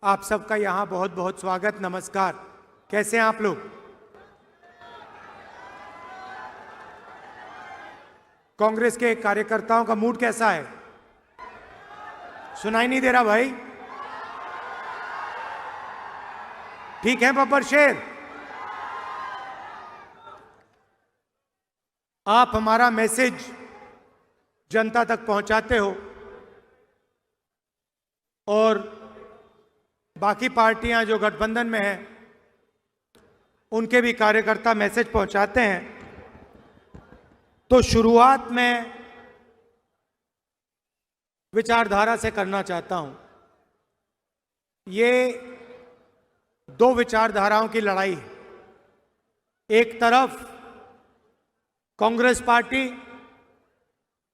आप सबका यहाँ बहुत बहुत स्वागत, नमस्कार। कैसे हैं आप लोग? कांग्रेस के कार्यकर्ताओं का मूड कैसा है? सुनाई नहीं दे रहा भाई? ठीक है बब्बर शेर? आप हमारा मैसेज जनता तक पहुंचाते हो और बाकी पार्टियां जो गठबंधन में हैं उनके भी कार्यकर्ता मैसेज पहुंचाते हैं। तो शुरुआत में विचारधारा से करना चाहता हूं। ये दो विचारधाराओं की लड़ाई है। एक तरफ कांग्रेस पार्टी,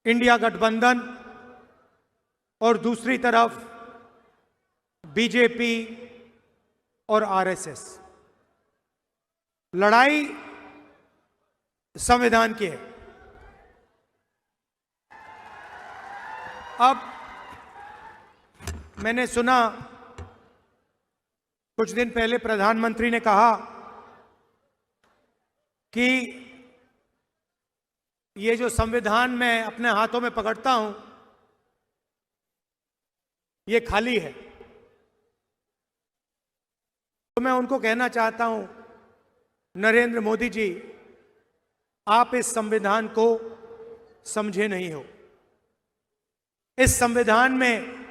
इंडिया गठबंधन और दूसरी तरफ बीजेपी और आरएसएस। लड़ाई संविधान की है। अब मैंने सुना कुछ दिन पहले प्रधानमंत्री ने कहा कि ये जो संविधान मैं अपने हाथों में पकड़ता हूं ये खाली है। तो मैं उनको कहना चाहता हूं, नरेंद्र मोदी जी, आप इस संविधान को समझे नहीं हो। इस संविधान में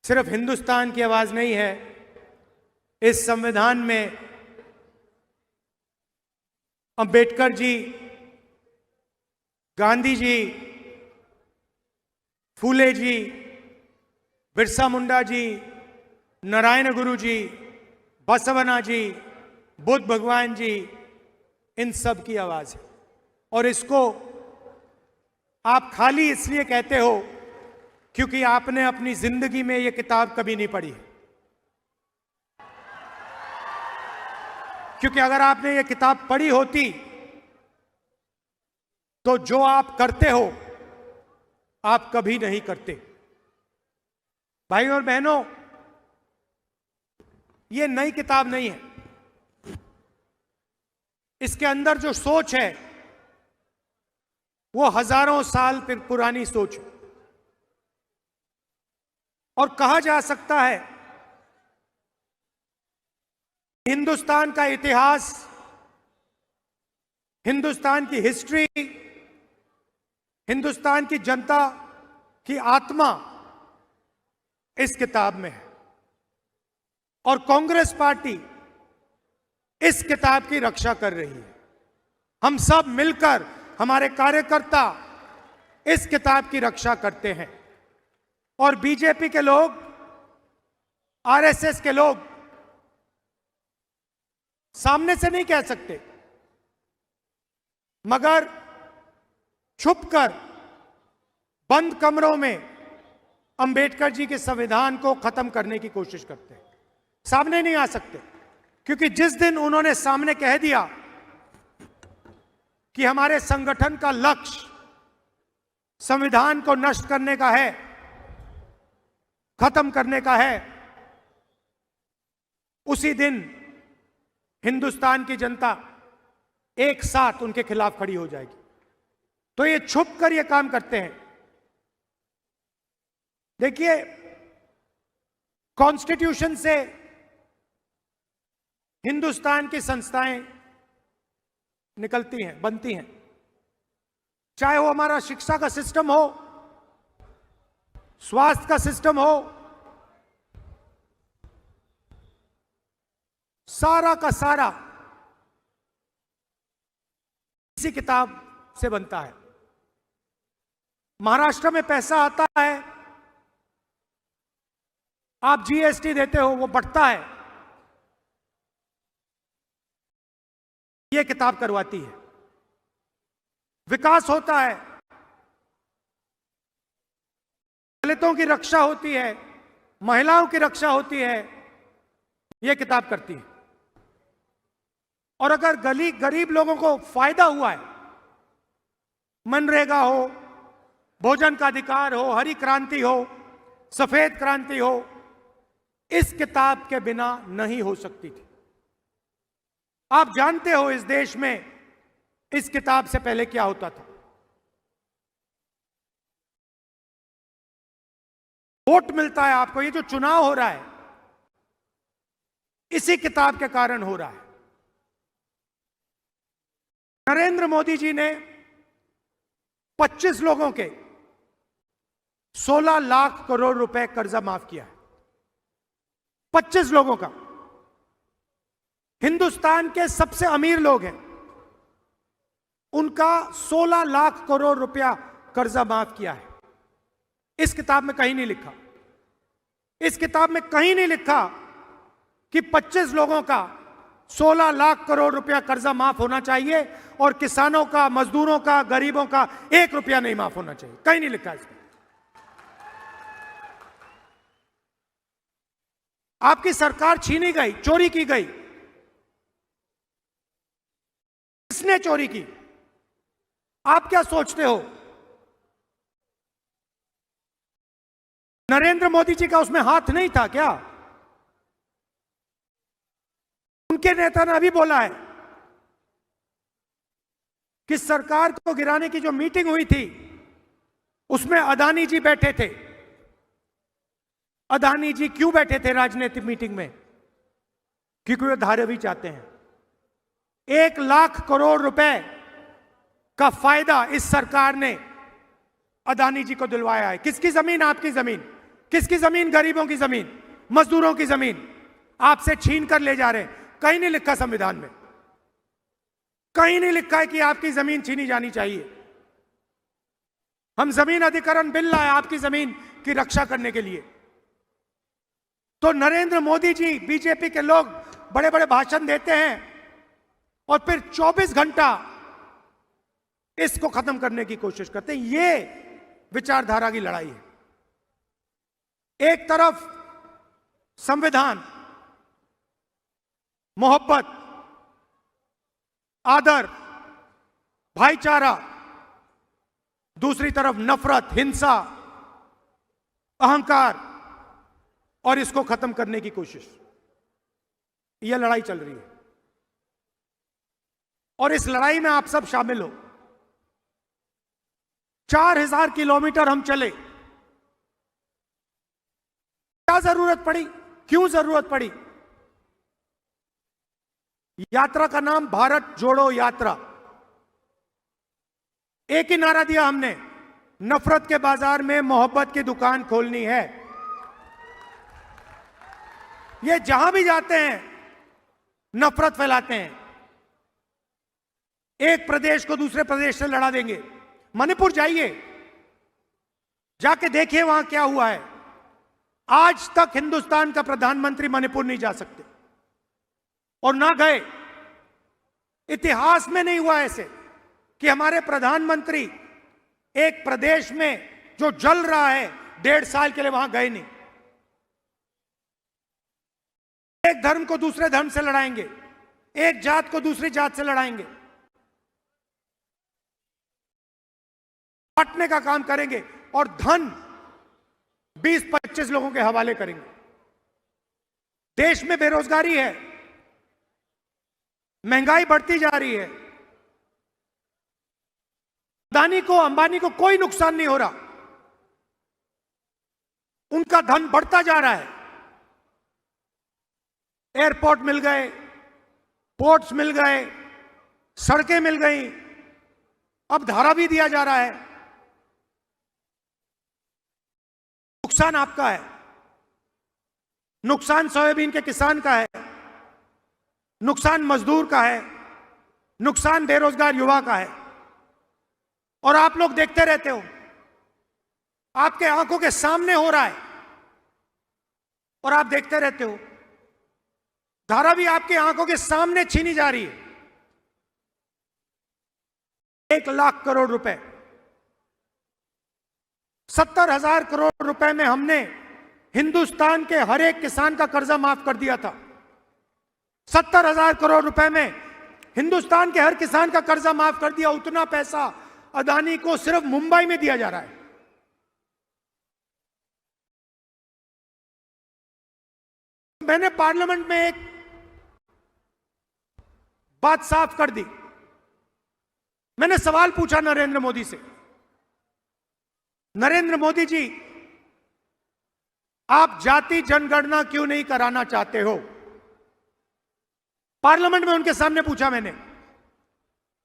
सिर्फ हिंदुस्तान की आवाज नहीं है, इस संविधान में अंबेडकर जी, गांधी जी, फूले जी, बिरसा मुंडा जी, नारायण गुरु जी, बसवना जी, बुद्ध भगवान जी, इन सब की आवाज है। और इसको आप खाली इसलिए कहते हो क्योंकि आपने अपनी जिंदगी में यह किताब कभी नहीं पढ़ी है। क्योंकि अगर आपने ये किताब पढ़ी होती तो जो आप करते हो आप कभी नहीं करते। भाई और बहनों, ये नई किताब नहीं है। इसके अंदर जो सोच है वो हजारों साल पुरानी सोच है। और कहा जा सकता है हिंदुस्तान का इतिहास, हिंदुस्तान की हिस्ट्री, हिंदुस्तान की जनता की आत्मा इस किताब में है। और कांग्रेस पार्टी इस किताब की रक्षा कर रही है। हम सब मिलकर, हमारे कार्यकर्ता इस किताब की रक्षा करते हैं। और बीजेपी के लोग, आरएसएस के लोग सामने से नहीं कह सकते, मगर छुपकर बंद कमरों में अंबेडकर जी के संविधान को खत्म करने की कोशिश करते हैं। सामने नहीं आ सकते, क्योंकि जिस दिन उन्होंने सामने कह दिया कि हमारे संगठन का लक्ष्य संविधान को नष्ट करने का है, खत्म करने का है, उसी दिन हिंदुस्तान की जनता एक साथ उनके खिलाफ खड़ी हो जाएगी। तो ये छुप कर ये काम करते हैं। देखिए, कॉन्स्टिट्यूशन से हिंदुस्तान की संस्थाएं निकलती हैं, बनती हैं। चाहे वो हमारा शिक्षा का सिस्टम हो, स्वास्थ्य का सिस्टम हो, सारा का सारा इसी किताब से बनता है। महाराष्ट्र में पैसा आता है, आप जीएसटी देते हो, वो बढ़ता है, ये किताब करवाती है। विकास होता है, दलितों की रक्षा होती है, महिलाओं की रक्षा होती है, यह किताब करती है। और अगर गरीब लोगों को फायदा हुआ है, मनरेगा हो, भोजन का अधिकार हो, हरी क्रांति हो, सफेद क्रांति हो, इस किताब के बिना नहीं हो सकती थी। आप जानते हो इस देश में इस किताब से पहले क्या होता था। वोट मिलता है आपको, ये जो चुनाव हो रहा है इसी किताब के कारण हो रहा है। नरेंद्र मोदी जी ने 25 लोगों के 16 लाख करोड़ रुपए कर्जा माफ किया है। 25 लोगों का। हिंदुस्तान के सबसे अमीर लोग हैं, उनका 16 लाख करोड़ रुपया कर्जा माफ किया है। इस किताब में कहीं नहीं लिखा, इस किताब में कहीं नहीं लिखा कि 25 लोगों का 16 लाख करोड़ रुपया कर्जा माफ होना चाहिए और किसानों का, मजदूरों का, गरीबों का 1 रुपया नहीं माफ होना चाहिए। कहीं नहीं लिखा इसमें। आपकी सरकार छीनी गई, चोरी की गई। किसने चोरी की? आप क्या सोचते हो? नरेंद्र मोदी जी का उसमें हाथ नहीं था क्या? उनके नेता ने अभी बोला है कि सरकार को गिराने की जो मीटिंग हुई थी उसमें अदानी जी बैठे थे। अदानी जी क्यों बैठे थे राजनीतिक मीटिंग में? क्योंकि वे धारावी चाहते हैं। 1 लाख करोड़ रुपए का फायदा इस सरकार ने अदानी जी को दिलवाया है। किसकी जमीन? आपकी जमीन। किसकी जमीन? गरीबों की जमीन, मजदूरों की जमीन आपसे छीन कर ले जा रहे हैं। कहीं नहीं लिखा संविधान में, कहीं नहीं लिखा है कि आपकी जमीन छीनी जानी चाहिए। हम जमीन अधिग्रहण बिल लाए आपकी जमीन की रक्षा करने के लिए। तो नरेंद्र मोदी जी, बीजेपी के लोग बड़े बड़े भाषण देते हैं और फिर 24 घंटा इसको खत्म करने की कोशिश करते हैं। ये विचारधारा की लड़ाई है। एक तरफ संविधान, मोहब्बत, आदर, भाईचारा, दूसरी तरफ नफरत, हिंसा, अहंकार और इसको खत्म करने की कोशिश। यह लड़ाई चल रही है और इस लड़ाई में आप सब शामिल हो। 4000 किलोमीटर हम चले। क्या जरूरत पड़ी? क्यों जरूरत पड़ी? यात्रा का नाम भारत जोड़ो यात्रा। एक ही नारा दिया हमने, नफरत के बाजार में मोहब्बत की दुकान खोलनी है। ये जहां भी जाते हैं नफरत फैलाते हैं। एक प्रदेश को दूसरे प्रदेश से लड़ा देंगे। मणिपुर जाइए, जाके देखिए वहां क्या हुआ है। आज तक हिंदुस्तान का प्रधानमंत्री मणिपुर नहीं जा सकते और ना गए। इतिहास में नहीं हुआ ऐसे कि हमारे प्रधानमंत्री एक प्रदेश में जो जल रहा है 1.5 साल के लिए वहां गए नहीं। एक धर्म को दूसरे धर्म से लड़ाएंगे, एक जात को दूसरी जात से लड़ाएंगे, बांटने का काम करेंगे और धन 20-25 लोगों के हवाले करेंगे। देश में बेरोजगारी है, महंगाई बढ़ती जा रही है। अदानी को, अंबानी को कोई नुकसान नहीं हो रहा, उनका धन बढ़ता जा रहा है। एयरपोर्ट मिल गए, पोर्ट्स मिल गए, सड़कें मिल गई, अब धारा भी दिया जा रहा है। नुकसान आपका है, नुकसान सोयाबीन के किसान का है, नुकसान मजदूर का है, नुकसान बेरोजगार युवा का है। और आप लोग देखते रहते हो, आपके आंखों के सामने हो रहा है और आप देखते रहते हो। धारा भी आपके आंखों के सामने छीनी जा रही है। 1 लाख करोड़ रुपए, 70,000 करोड़ रुपए में हमने हिंदुस्तान के हर एक किसान का कर्जा माफ कर दिया था। 70,000 करोड़ रुपए में हिंदुस्तान के हर किसान का कर्जा माफ कर दिया। उतना पैसा अदानी को सिर्फ मुंबई में दिया जा रहा है। मैंने पार्लियामेंट में एक बात साफ कर दी। मैंने सवाल पूछा नरेंद्र मोदी से, नरेंद्र मोदी जी, आप जाति जनगणना क्यों नहीं कराना चाहते हो? पार्लियामेंट में उनके सामने पूछा मैंने।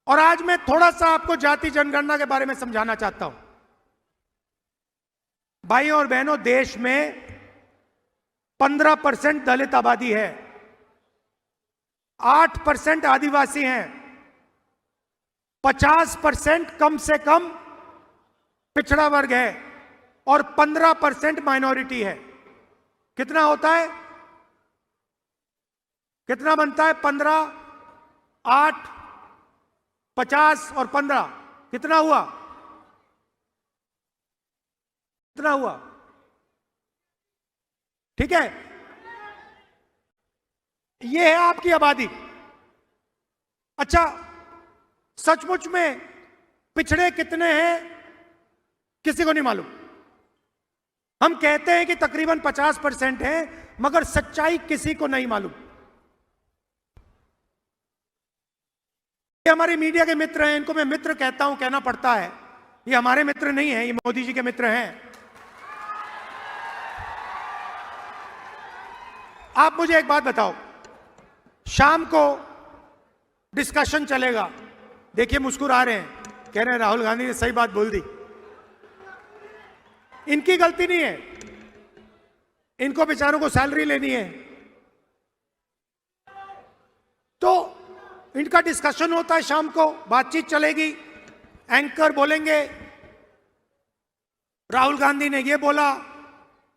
और आज मैं थोड़ा सा आपको जाति जनगणना के बारे में समझाना चाहता हूं। भाइयों और बहनों, देश में 15% दलित आबादी है, 8% आदिवासी हैं, 50% कम से कम पिछड़ा वर्ग है और 15% माइनॉरिटी है। कितना होता है? कितना बनता है? 15, 8, 50 और 15 कितना हुआ? कितना हुआ? ठीक है, यह है आपकी आबादी। अच्छा, सचमुच में पिछड़े कितने हैं किसी को नहीं मालूम। हम कहते हैं कि तकरीबन 50% है, मगर सच्चाई किसी को नहीं मालूम। ये हमारे मीडिया के मित्र हैं, इनको मैं मित्र कहता हूं, कहना पड़ता है। ये हमारे मित्र नहीं हैं, ये मोदी जी के मित्र हैं। आप मुझे एक बात बताओ, शाम को डिस्कशन चलेगा, देखिए मुस्कुरा रहे हैं, कह रहे हैं राहुल गांधी ने सही बात बोल दी। इनकी गलती नहीं है, इनको बेचारों को सैलरी लेनी है। तो इनका डिस्कशन होता है शाम को, बातचीत चलेगी, एंकर बोलेंगे राहुल गांधी ने ये बोला,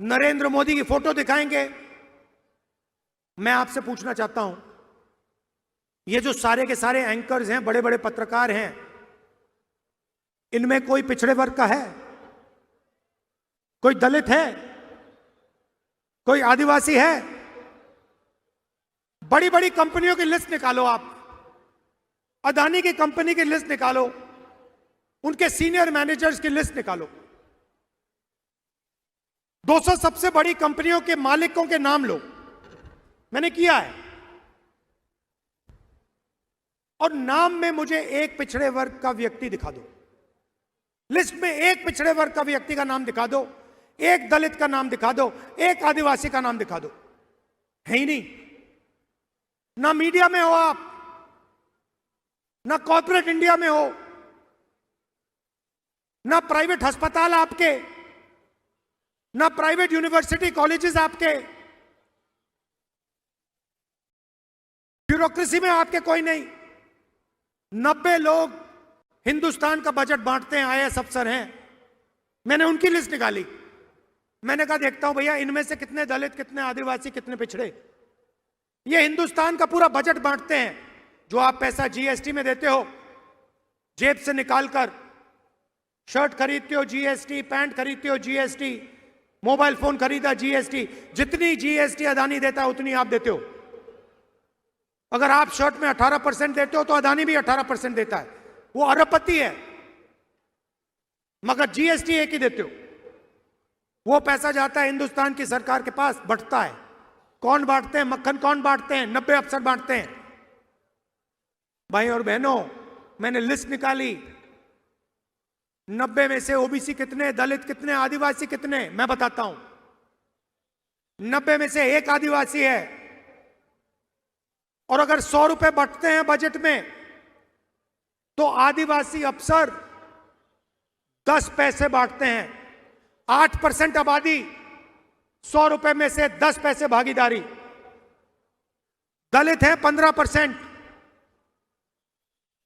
नरेंद्र मोदी की फोटो दिखाएंगे। मैं आपसे पूछना चाहता हूं, ये जो सारे के सारे एंकर्स हैं, बड़े बड़े पत्रकार हैं, इनमें कोई पिछड़े वर्ग का है? कोई दलित है? कोई आदिवासी है? बड़ी बड़ी कंपनियों की लिस्ट निकालो आप, अदानी की कंपनी की लिस्ट निकालो, उनके सीनियर मैनेजर्स की लिस्ट निकालो, 200 सबसे बड़ी कंपनियों के मालिकों के नाम लो। मैंने किया है। और नाम में मुझे एक पिछड़े वर्ग का व्यक्ति दिखा दो, लिस्ट में एक पिछड़े वर्ग का व्यक्ति का नाम दिखा दो, एक दलित का नाम दिखा दो, एक आदिवासी का नाम दिखा दो। है ही नहीं। ना मीडिया में हो आप, ना कॉर्पोरेट इंडिया में हो, ना प्राइवेट अस्पताल आपके, ना प्राइवेट यूनिवर्सिटी कॉलेजेस आपके, ब्यूरोक्रेसी में आपके कोई नहीं। 90 लोग हिंदुस्तान का बजट बांटते हैं, आईएएस अफसर हैं। मैंने उनकी लिस्ट निकाली। मैंने कहा देखता हूं भैया इनमें से कितने दलित, कितने आदिवासी, कितने पिछड़े। ये हिंदुस्तान का पूरा बजट बांटते हैं। जो आप पैसा जीएसटी में देते हो, जेब से निकालकर, शर्ट खरीदते हो जीएसटी, पैंट खरीदते हो जीएसटी, मोबाइल फोन खरीदा जीएसटी, जितनी जीएसटी अदानी देता है उतनी आप देते हो। अगर आप शर्ट में 18% देते हो तो अदानी भी 18% देता है। वो अरबपति है, मगर जीएसटी एक ही देते हो। वो पैसा जाता है हिंदुस्तान की सरकार के पास, बंटता है। कौन बांटते हैं? मक्खन कौन बांटते हैं? 90 अफसर बांटते हैं। भाई और बहनों, मैंने लिस्ट निकाली। 90 में से ओबीसी कितने, दलित कितने, आदिवासी कितने, मैं बताता हूं। 90 में से एक आदिवासी है। और अगर 100 रुपए बंटते हैं बजट में, तो आदिवासी अफसर 10 पैसे बांटते हैं। 8% आबादी, 100 रुपए में से 10 पैसे भागीदारी। दलित है 15%,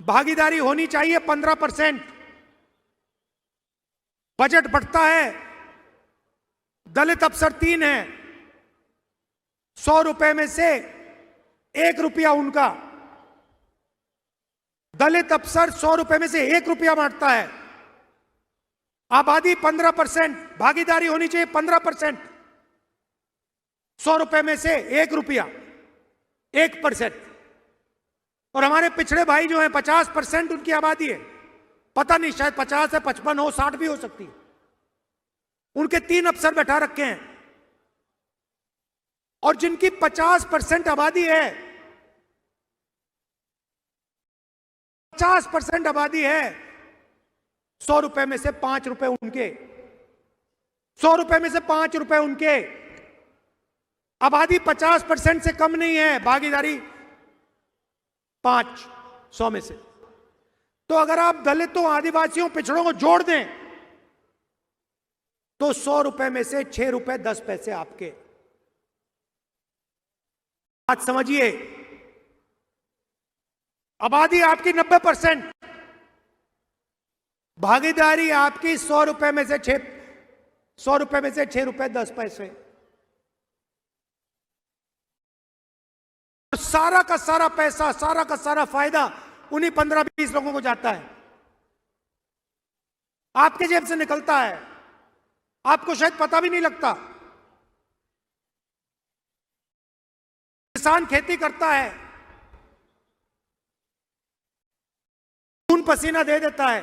भागीदारी होनी चाहिए 15%। बजट बढ़ता है, दलित अफसर 3 है, 100 रुपए में से 1 रुपया उनका। दलित अफसर 100 रुपए में से 1 रुपया बांटता है। आबादी 15%, भागीदारी होनी चाहिए 15%। 100 रुपए में से 1 रुपया, 1%। और हमारे पिछड़े भाई जो हैं 50% उनकी आबादी है। पता नहीं, शायद 50 है, 55 हो, 60 भी हो सकती है। उनके 3 अफसर बैठा रखे हैं। और जिनकी 50% आबादी है, 50% आबादी है, 100 रुपए में से 5 रुपए उनके, 100 रुपए में से 5 रुपए उनके। आबादी 50% से कम नहीं है, भागीदारी 5 100 में से। तो अगर आप दलितों, आदिवासियों, पिछड़ों को जोड़ दें तो 100 रुपए में से 6 रुपए 10 पैसे आपके। बात समझिए, आबादी आपकी 90%, भागीदारी आपकी 100 रुपए में से 100 रुपए में से 6 रुपए 10 पैसे। सारा का सारा पैसा, सारा का सारा फायदा उन्हीं 15-20 लोगों को जाता है, आपके जेब से निकलता है, आपको शायद पता भी नहीं लगता। किसान खेती करता है, खून पसीना दे देता है,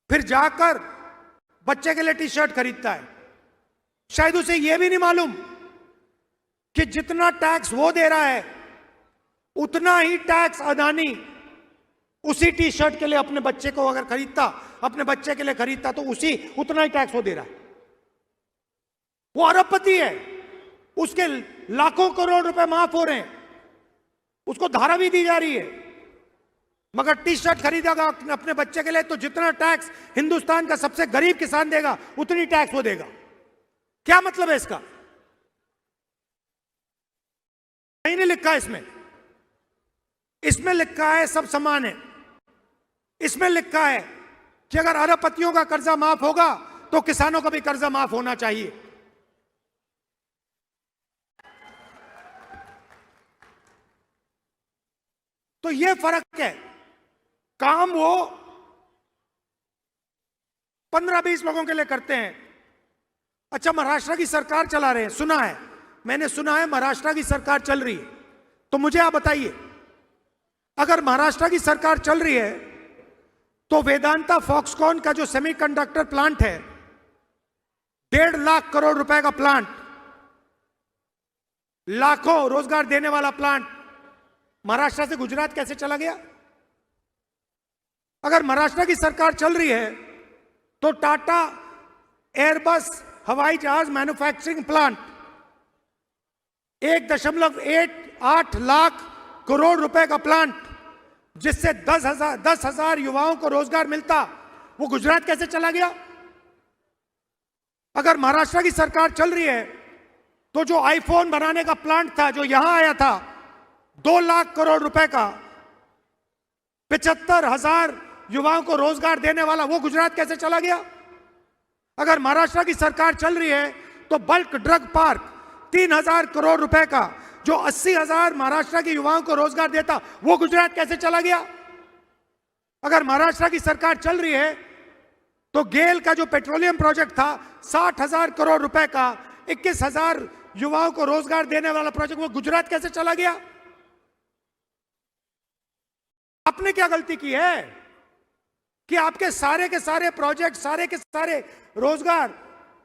फिर जाकर बच्चे के लिए टी शर्ट खरीदता है। शायद उसे यह भी नहीं मालूम कि जितना टैक्स वो दे रहा है उतना ही टैक्स अदानी उसी टी शर्ट के लिए अपने बच्चे को अगर खरीदता, अपने बच्चे के लिए खरीदता तो उतना ही टैक्स वो दे रहा है। वो अरबपति है, उसके लाखों करोड़ रुपए माफ हो रहे हैं, उसको धारा भी दी जा रही है, मगर टी शर्ट खरीदेगा अपने बच्चे के लिए तो जितना टैक्स हिंदुस्तान का सबसे गरीब किसान देगा उतनी टैक्स वो देगा। क्या मतलब है इसका? कहीं नहीं लिखा इसमें। इसमें लिखा है सब समान है। इसमें लिखा है कि अगर अरबपतियों का कर्जा माफ होगा तो किसानों का भी कर्जा माफ होना चाहिए। तो यह फर्क है। काम वो 15-20 लोगों के लिए करते हैं। अच्छा, महाराष्ट्र की सरकार चला रहे हैं, सुना है, मैंने सुना है महाराष्ट्र की सरकार चल रही है। तो मुझे आप बताइए, अगर महाराष्ट्र की सरकार चल रही है तो वेदांता फॉक्सकॉन का जो सेमीकंडक्टर प्लांट है, 1.5 लाख करोड़ रुपए का प्लांट, लाखों रोजगार देने वाला प्लांट, महाराष्ट्र से गुजरात कैसे चला गया? अगर महाराष्ट्र की सरकार चल रही है तो टाटा एयरबस हवाई जहाज मैन्युफैक्चरिंग प्लांट 1.8 लाख करोड़ रुपए का प्लांट, जिससे 10,000 युवाओं को रोजगार मिलता, वो गुजरात कैसे चला गया? अगर महाराष्ट्र की सरकार चल रही है तो जो आईफोन बनाने का प्लांट था जो यहां आया था 2 लाख करोड़ रुपए का, 75,000 युवाओं को रोजगार देने वाला, वो गुजरात कैसे चला गया? अगर महाराष्ट्र की सरकार चल रही है तो बल्क ड्रग पार्क 3,000 करोड़ रुपए का, जो 80,000 महाराष्ट्र के युवाओं को रोजगार देता, वो गुजरात कैसे चला गया? अगर महाराष्ट्र की सरकार चल रही है तो गेल का जो पेट्रोलियम प्रोजेक्ट था 60,000 करोड़ रुपए का, 21,000 युवाओं को रोजगार देने वाला प्रोजेक्ट, वो गुजरात कैसे चला गया? आपने क्या गलती की है कि आपके सारे के सारे प्रोजेक्ट, सारे के सारे रोजगार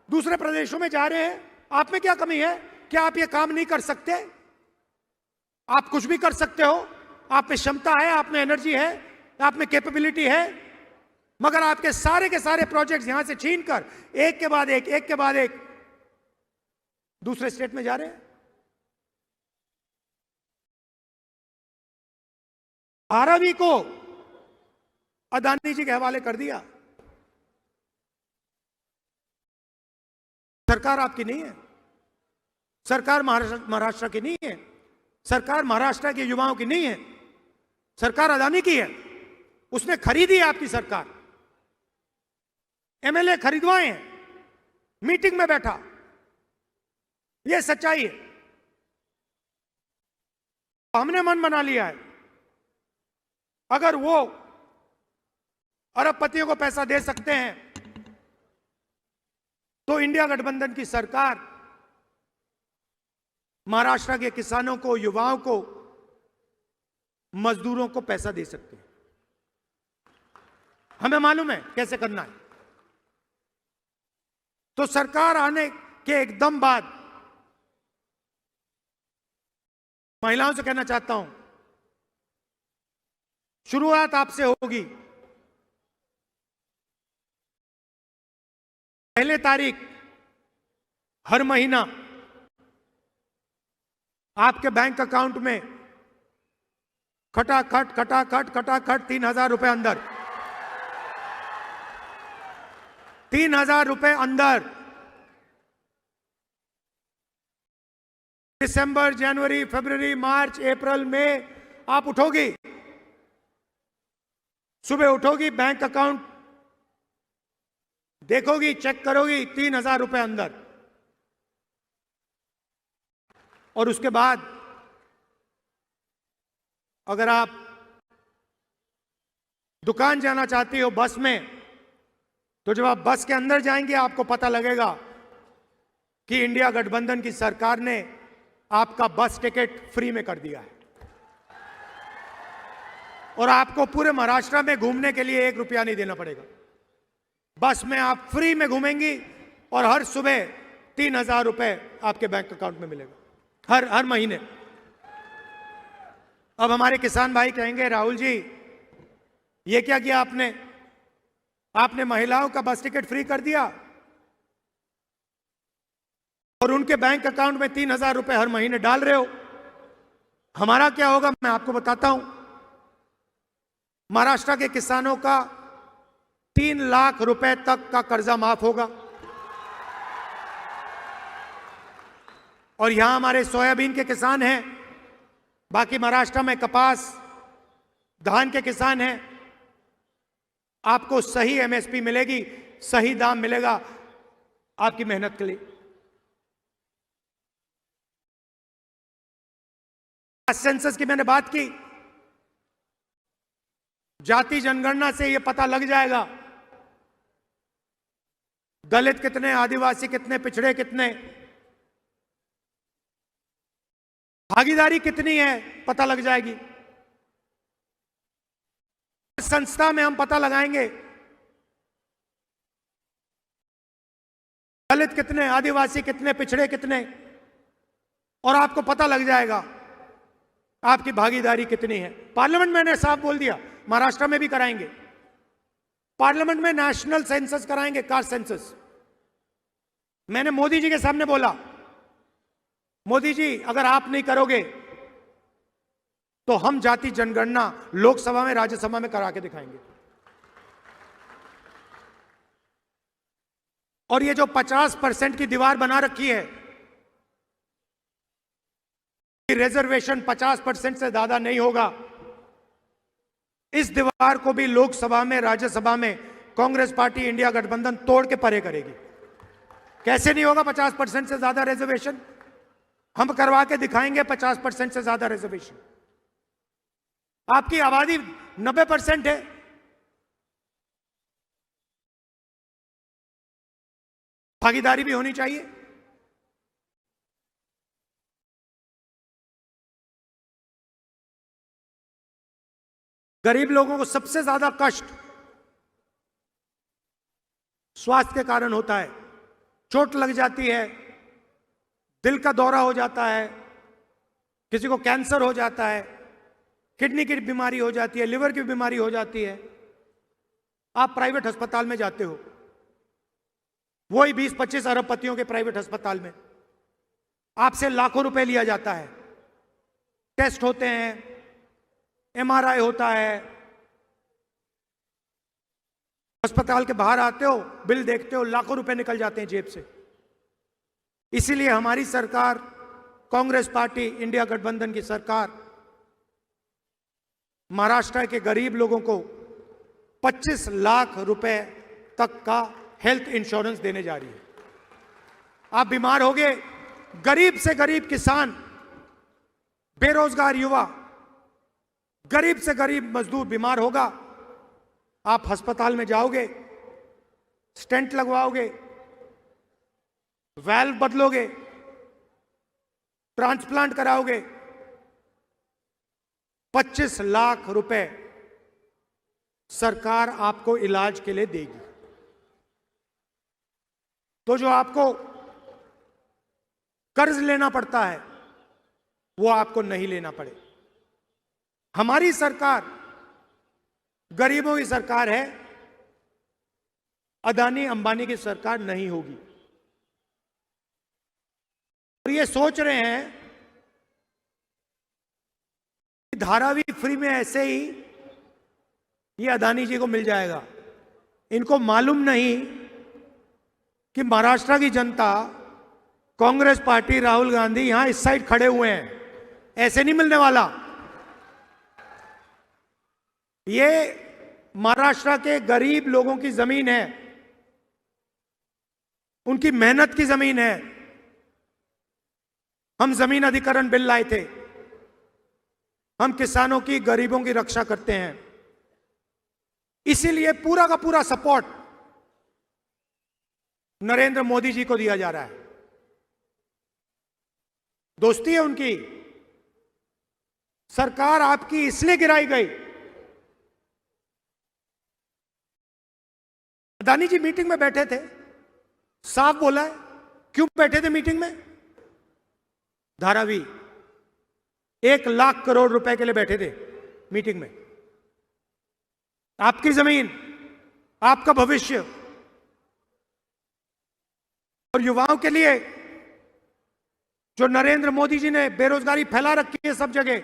दूसरे प्रदेशों में जा रहे हैं? आप में क्या कमी है? क्या आप ये काम नहीं कर सकते? आप कुछ भी कर सकते हो, आप में क्षमता है, आप में एनर्जी है, आप में कैपेबिलिटी है, मगर आपके सारे के सारे प्रोजेक्ट्स यहां से छीनकर एक के बाद एक दूसरे स्टेट में जा रहे हैं। धारावी को अदानी जी के हवाले कर दिया। सरकार आपकी नहीं है, सरकार महाराष्ट्र की नहीं है, सरकार महाराष्ट्र के युवाओं की नहीं है, सरकार अदानी की है। उसने खरीदी है आपकी सरकार, एमएलए खरीदवाए हैं, मीटिंग में बैठा, यह सच्चाई है। हमने मन बना लिया है, अगर वो अरबपतियों को पैसा दे सकते हैं तो इंडिया गठबंधन की सरकार महाराष्ट्र के किसानों को, युवाओं को, मजदूरों को पैसा दे सकते हैं। हमें मालूम है कैसे करना है। तो सरकार आने के एकदम बाद महिलाओं से कहना चाहता हूं, शुरुआत आपसे होगी। पहले तारीख हर महीना आपके बैंक अकाउंट में खटाखट खटाखट खटाखट 3,000 रुपए अंदर, 3,000 रुपए अंदर। दिसंबर, जनवरी, फरवरी, मार्च, अप्रैल में आप उठोगी, सुबह उठोगी, बैंक अकाउंट देखोगी, चेक करोगी, 3,000 रुपए अंदर। और उसके बाद अगर आप दुकान जाना चाहती हो बस में, तो जब आप बस के अंदर जाएंगे आपको पता लगेगा कि इंडिया गठबंधन की सरकार ने आपका बस टिकट फ्री में कर दिया है और आपको पूरे महाराष्ट्र में घूमने के लिए 1 रुपया नहीं देना पड़ेगा। बस में आप फ्री में घूमेंगी और हर सुबह 3,000 रुपए आपके बैंक अकाउंट में मिलेगा हर महीने। अब हमारे किसान भाई कहेंगे, राहुल जी ये क्या किया आपने महिलाओं का बस टिकट फ्री कर दिया और उनके बैंक अकाउंट में 3,000 रुपए हर महीने डाल रहे हो। हमारा क्या होगा मैं आपको बताता हूं। महाराष्ट्र के किसानों का 3 लाख रुपए तक का कर्जा माफ होगा और यहां हमारे सोयाबीन के किसान हैं, बाकी महाराष्ट्र में कपास, धान के किसान हैं। आपको सही एमएसपी मिलेगी, सही दाम मिलेगा आपकी मेहनत के लिए। सेंसस की मैंने बात की, जाति जनगणना से यह पता लग जाएगा दलित कितने, आदिवासी कितने, पिछड़े कितने, भागीदारी कितनी है पता लग जाएगी। संस्था में हम पता लगाएंगे दलित कितने, आदिवासी कितने, पिछड़े कितने, और आपको पता लग जाएगा आपकी भागीदारी कितनी है। पार्लियामेंट में मैंने साफ बोल दिया, महाराष्ट्र में भी कराएंगे। पार्लियामेंट में नेशनल सेंसस कराएंगे, कास्ट सेंसस। मैंने मोदी जी के सामने बोला, मोदी जी अगर आप नहीं करोगे तो हम जाति जनगणना लोकसभा में, राज्यसभा में करा के दिखाएंगे। और ये जो 50% की दीवार बना रखी है, रिजर्वेशन 50% से ज्यादा नहीं होगा, इस दीवार को भी लोकसभा में, राज्यसभा में कांग्रेस पार्टी इंडिया गठबंधन तोड़ के परे करेगी। कैसे नहीं होगा 50% से ज्यादा रिजर्वेशन? हम करवा के दिखाएंगे 50% से ज्यादा रिजर्वेशन। आपकी आबादी 90% है, भागीदारी भी होनी चाहिए। गरीब लोगों को सबसे ज्यादा कष्ट स्वास्थ्य के कारण होता है। चोट लग जाती है, दिल का दौरा हो जाता है, किसी को कैंसर हो जाता है, किडनी की बीमारी हो जाती है, लिवर की बीमारी हो जाती है। आप प्राइवेट अस्पताल में जाते हो, वही 20-25 अरबपतियों के प्राइवेट अस्पताल में आपसे लाखों रुपए लिया जाता है। टेस्ट होते हैं, एमआरआई होता है, अस्पताल के बाहर आते हो, बिल देखते हो, लाखों रुपए निकल जाते हैं जेब से। इसीलिए हमारी सरकार, कांग्रेस पार्टी, इंडिया गठबंधन की सरकार महाराष्ट्र के गरीब लोगों को 25 लाख रुपए तक का हेल्थ इंश्योरेंस देने जा रही है। आप बीमार होगे, गरीब से गरीब किसान, बेरोजगार युवा, गरीब से गरीब मजदूर बीमार होगा, आप अस्पताल में जाओगे, स्टेंट लगवाओगे, वाल्व बदलोगे, ट्रांसप्लांट कराओगे, 25 लाख रुपए सरकार आपको इलाज के लिए देगी। तो जो आपको कर्ज लेना पड़ता है, वो आपको नहीं लेना पड़े। हमारी सरकार गरीबों की सरकार है, अदानी अंबानी की सरकार नहीं होगी। और ये सोच रहे हैं कि धारावी फ्री में ऐसे ही ये अदानी जी को मिल जाएगा। इनको मालूम नहीं कि महाराष्ट्र की जनता, कांग्रेस पार्टी, राहुल गांधी यहां इस साइड खड़े हुए हैं, ऐसे नहीं मिलने वाला। ये महाराष्ट्र के गरीब लोगों की जमीन है, उनकी मेहनत की जमीन है। हम जमीन अधिग्रहण बिल लाए थे, हम किसानों की, गरीबों की रक्षा करते हैं, इसीलिए पूरा का पूरा सपोर्ट नरेंद्र मोदी जी को दिया जा रहा है। दोस्ती है उनकी। सरकार आपकी इसलिए गिराई गई। अदानी जी मीटिंग में बैठे थे, साफ बोला है। क्यों बैठे थे मीटिंग में? धारावी 1 लाख करोड़ रुपए के लिए बैठे थे मीटिंग में। आपकी जमीन, आपका भविष्य और युवाओं के लिए जो नरेंद्र मोदी जी ने बेरोजगारी फैला रखी है सब जगह,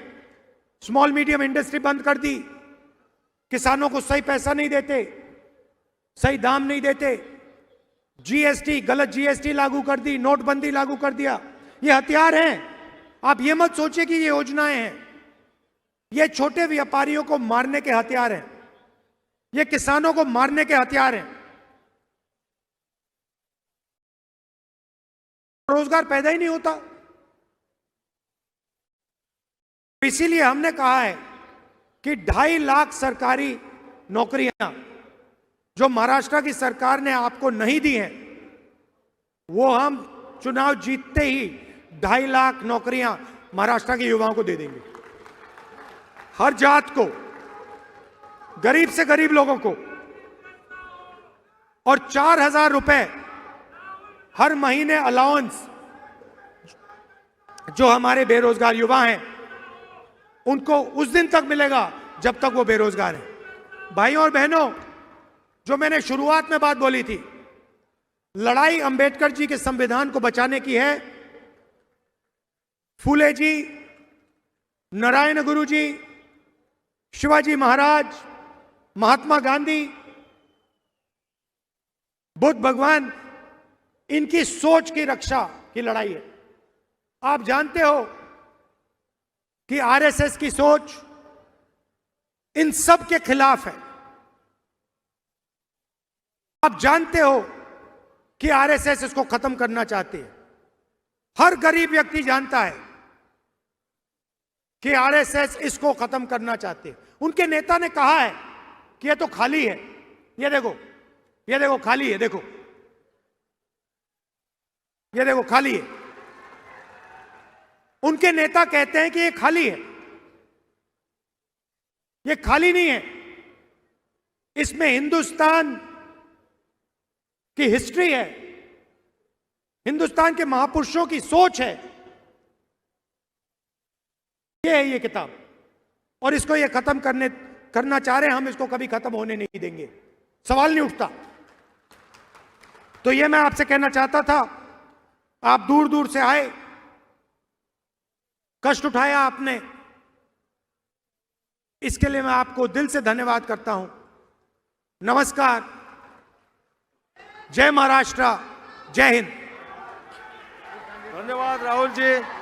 स्मॉल मीडियम इंडस्ट्री बंद कर दी, किसानों को सही पैसा नहीं देते, सही दाम नहीं देते, जीएसटी, गलत जीएसटी लागू कर दी, नोटबंदी लागू कर दिया। ये हथियार हैं। आप ये मत सोचिए कि ये योजनाएं हैं। ये छोटे व्यापारियों को मारने के हथियार हैं, ये किसानों को मारने के हथियार हैं। रोजगार पैदा ही नहीं होता। इसीलिए हमने कहा है कि 2.5 लाख सरकारी नौकरियां जो महाराष्ट्र की सरकार ने आपको नहीं दी हैं, वो हम चुनाव जीतते ही 2.5 लाख नौकरियां महाराष्ट्र के युवाओं को दे देंगे। हर जात को, गरीब से गरीब लोगों को। और 4,000 रुपए हर महीने अलाउंस जो हमारे बेरोजगार युवा हैं उनको उस दिन तक मिलेगा जब तक वो बेरोजगार हैं। भाइयों और बहनों, जो मैंने शुरुआत में बात बोली थी, लड़ाई अंबेडकर जी के संविधान को बचाने की है। फूले जी, नारायण गुरु जी, शिवाजी महाराज, महात्मा गांधी, बुद्ध भगवान, इनकी सोच की रक्षा की लड़ाई है। आप जानते हो कि आरएसएस की सोच इन सब के खिलाफ है। आप जानते हो कि आरएसएस इसको खत्म करना चाहती है। हर गरीब व्यक्ति जानता है कि आरएसएस इसको खत्म करना चाहती है। उनके नेता ने कहा है कि ये तो खाली है, ये देखो, ये देखो खाली है, देखो, ये देखो खाली है। उनके नेता कहते हैं कि ये खाली है। ये खाली नहीं है, इसमें हिंदुस्तान की हिस्ट्री है, हिंदुस्तान के महापुरुषों की सोच है। ये है ये किताब, और इसको ये खत्म करना चाह रहे हैं। हम इसको कभी खत्म होने नहीं देंगे, सवाल नहीं उठता। तो ये मैं आपसे कहना चाहता था। आप दूर दूर से आए, कष्ट उठाया आपने, इसके लिए मैं आपको दिल से धन्यवाद करता हूं। नमस्कार, जय महाराष्ट्र, जय हिंद। धन्यवाद राहुल जी।